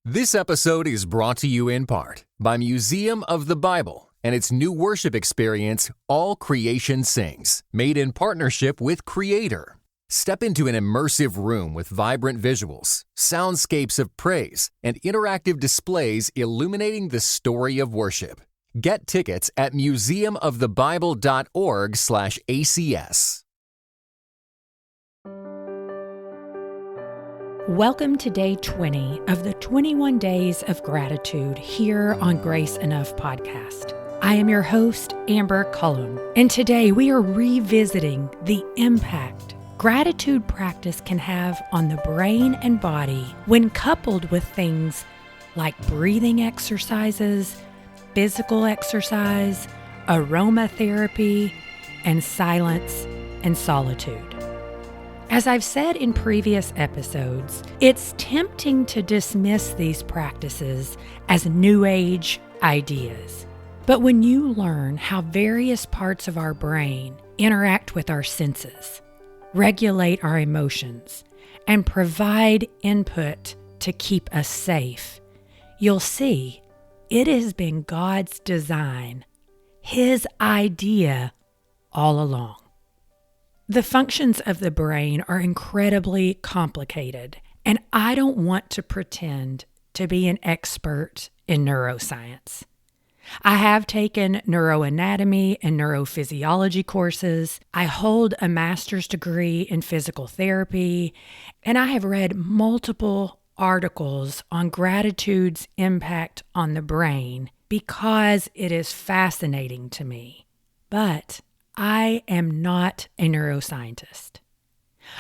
This episode is brought to you in part by Museum of the Bible and its new worship experience, All Creation Sings, made in partnership with Creator. Step into an immersive room with vibrant visuals, soundscapes of praise, and interactive displays illuminating the story of worship. Get tickets at museumofthebible.org/ACS. Welcome to day 20 of the 21 Days of Gratitude here on Grace Enough podcast. I am your host, Amber Cullum, and today we are revisiting the impact gratitude practice can have on the brain and body when coupled with things like breathing exercises, physical exercise, aromatherapy, and silence and solitude. As I've said in previous episodes, it's tempting to dismiss these practices as New Age ideas. But when you learn how various parts of our brain interact with our senses, regulate our emotions, and provide input to keep us safe, you'll see it has been God's design, His idea all along. The functions of the brain are incredibly complicated, and I don't want to pretend to be an expert in neuroscience. I have taken neuroanatomy and neurophysiology courses. I hold a master's degree in physical therapy, and I have read multiple articles on gratitude's impact on the brain because it is fascinating to me. But I am not a neuroscientist.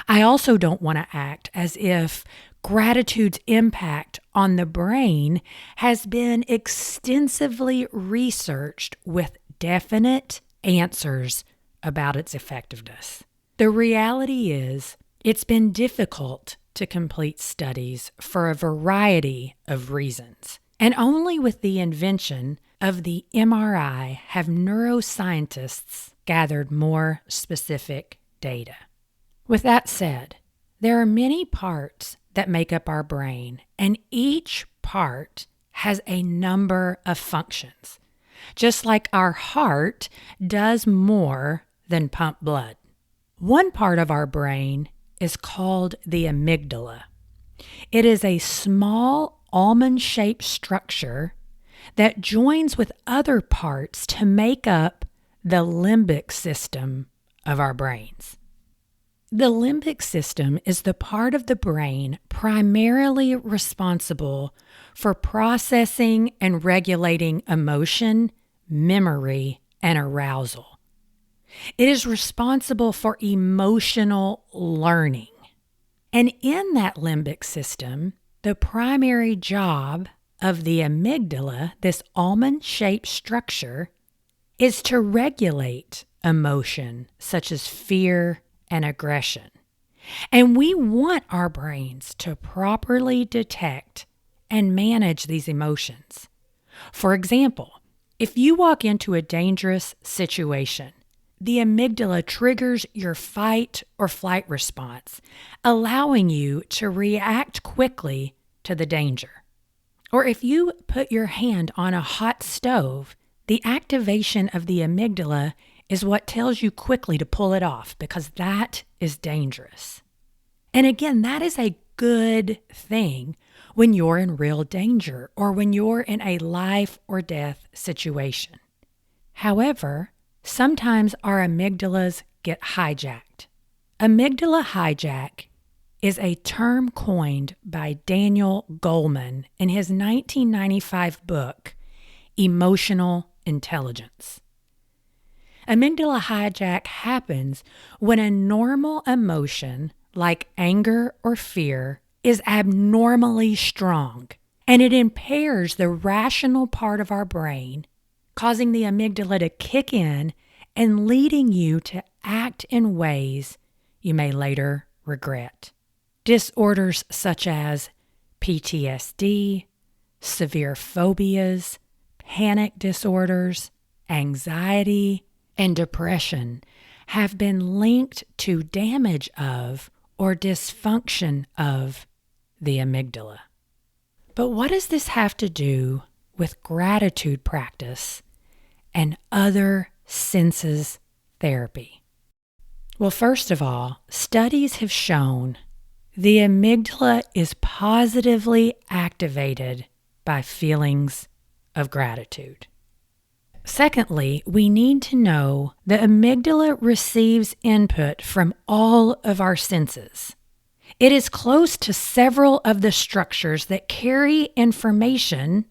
I also don't want to act as if gratitude's impact on the brain has been extensively researched with definite answers about its effectiveness. The reality is, it's been difficult to complete studies for a variety of reasons. And only with the invention of the MRI have neuroscientists gathered more specific data. With that said, there are many parts that make up our brain, and each part has a number of functions, just like our heart does more than pump blood. One part of our brain is called the amygdala. It is a small almond-shaped structure that joins with other parts to make up the limbic system of our brains. The limbic system is the part of the brain primarily responsible for processing and regulating emotion, memory, and arousal. It is responsible for emotional learning. And in that limbic system, the primary job of the amygdala, this almond-shaped structure, is to regulate emotion such as fear and aggression. And we want our brains to properly detect and manage these emotions. For example, if you walk into a dangerous situation, the amygdala triggers your fight or flight response, allowing you to react quickly to the danger. Or if you put your hand on a hot stove, the activation of the amygdala is what tells you quickly to pull it off because that is dangerous. And again, that is a good thing when you're in real danger or when you're in a life or death situation. However, sometimes our amygdalas get hijacked. Amygdala hijack is a term coined by Daniel Goleman in his 1995 book, Emotional Intelligence. Amygdala hijack happens when a normal emotion like anger or fear is abnormally strong, and it impairs the rational part of our brain, causing the amygdala to kick in and leading you to act in ways you may later regret. Disorders such as PTSD, severe phobias, panic disorders, anxiety, and depression have been linked to damage of or dysfunction of the amygdala. But what does this have to do with gratitude practice and other senses therapy? Well, first of all, studies have shown the amygdala is positively activated by feelings of gratitude. Secondly, we need to know the amygdala receives input from all of our senses. It is close to several of the structures that carry information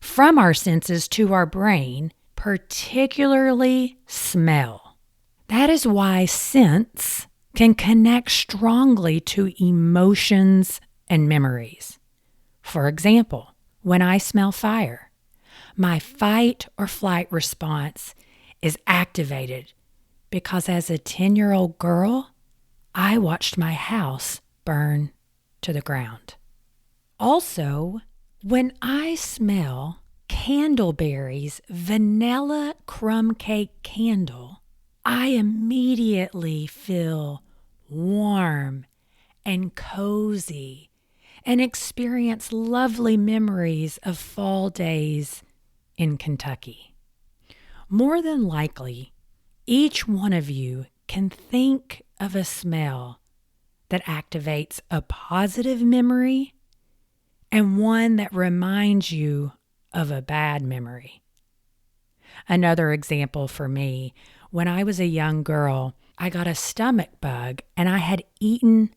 from our senses to our brain, particularly smell. That is why scents can connect strongly to emotions and memories. For example, when I smell fire, my fight or flight response is activated because as a 10-year-old girl, I watched my house burn to the ground. Also, when I smell Candleberry's vanilla crumb cake candle, I immediately feel warm and cozy and experience lovely memories of fall days in Kentucky. More than likely, each one of you can think of a smell that activates a positive memory and one that reminds you of a bad memory. Another example for me, when I was a young girl, I got a stomach bug and I had eaten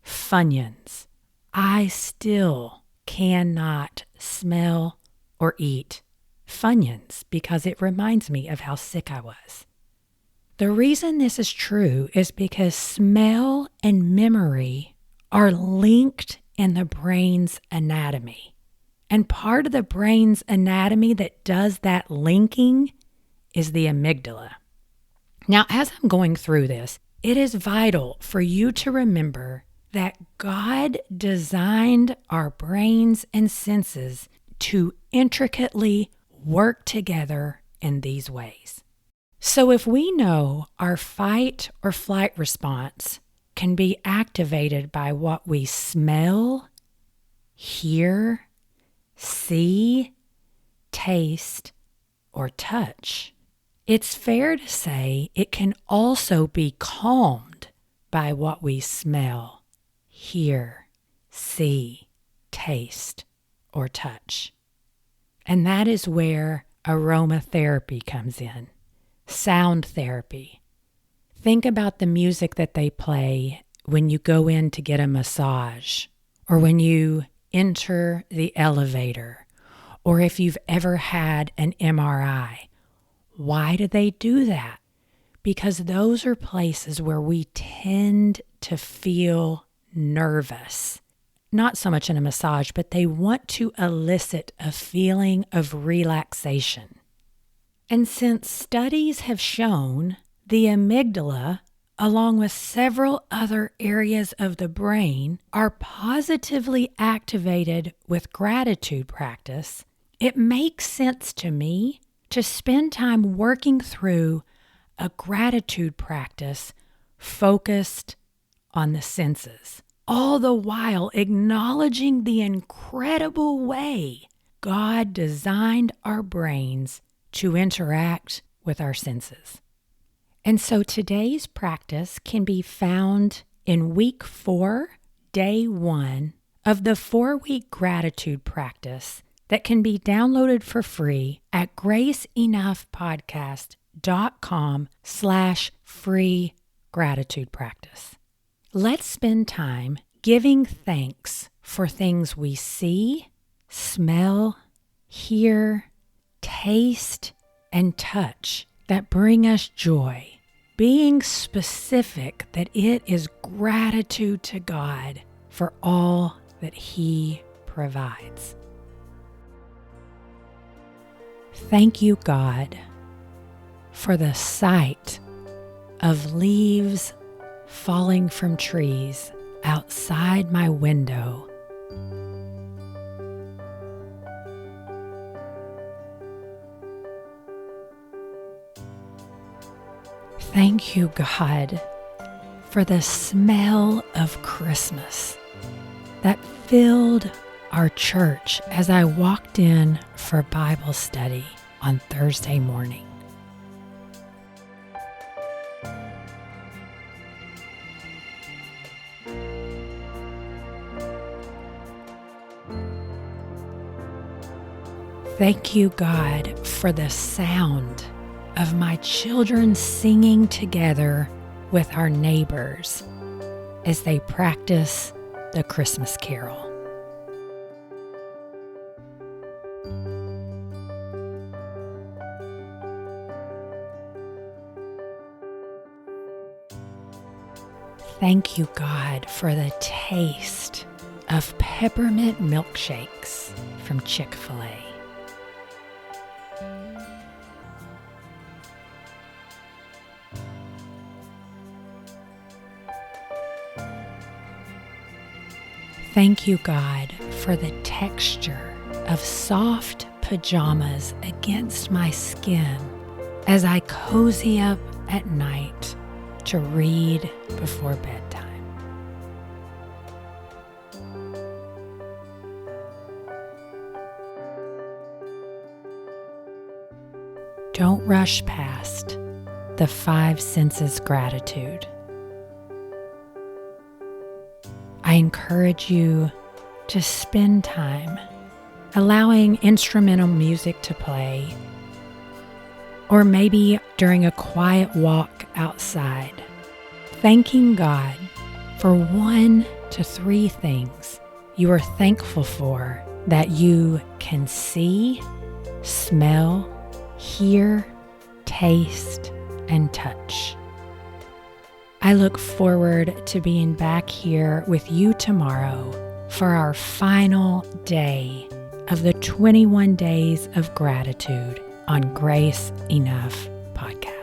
Funyuns. I still cannot smell or eat Funyuns because it reminds me of how sick I was. The reason this is true is because smell and memory are linked in the brain's anatomy. And part of the brain's anatomy that does that linking is the amygdala. Now, as I'm going through this, it is vital for you to remember that God designed our brains and senses to intricately work together in these ways. So if we know our fight or flight response can be activated by what we smell, hear, see, taste, or touch, it's fair to say it can also be calmed by what we smell, hear, see, taste, or touch. And that is where aromatherapy comes in, sound therapy. Think about the music that they play when you go in to get a massage, or when you enter the elevator, or if you've ever had an MRI. Why do they do that? Because those are places where we tend to feel nervous. Not so much in a massage, but they want to elicit a feeling of relaxation. And since studies have shown the amygdala, along with several other areas of the brain, are positively activated with gratitude practice, it makes sense to me to spend time working through a gratitude practice focused on the senses, all the while acknowledging the incredible way God designed our brains to interact with our senses. And so today's practice can be found in week 4, day 1 of the 4-week gratitude practice that can be downloaded for free at graceenoughpodcast.com/free gratitude practice. Let's spend time giving thanks for things we see, smell, hear, taste, and touch that bring us joy, being specific that it is gratitude to God for all that He provides. Thank you, God, for the sight of leaves falling from trees outside my window. Thank you, God, for the smell of Christmas that filled our church as I walked in for Bible study on Thursday morning. Thank you, God, for the sound of my children singing together with our neighbors as they practice the Christmas carol. Thank you, God, for the taste of peppermint milkshakes from Chick-fil-A. Thank you, God, for the texture of soft pajamas against my skin as I cozy up at night to read before bedtime. Don't rush past the 5 senses gratitude. I encourage you to spend time allowing instrumental music to play, or maybe during a quiet walk outside, thanking God for 1 to 3 things you are thankful for that you can see, smell, hear, taste, and touch. I look forward to being back here with you tomorrow for our final day of the 21 Days of Gratitude on Grace Enough podcast.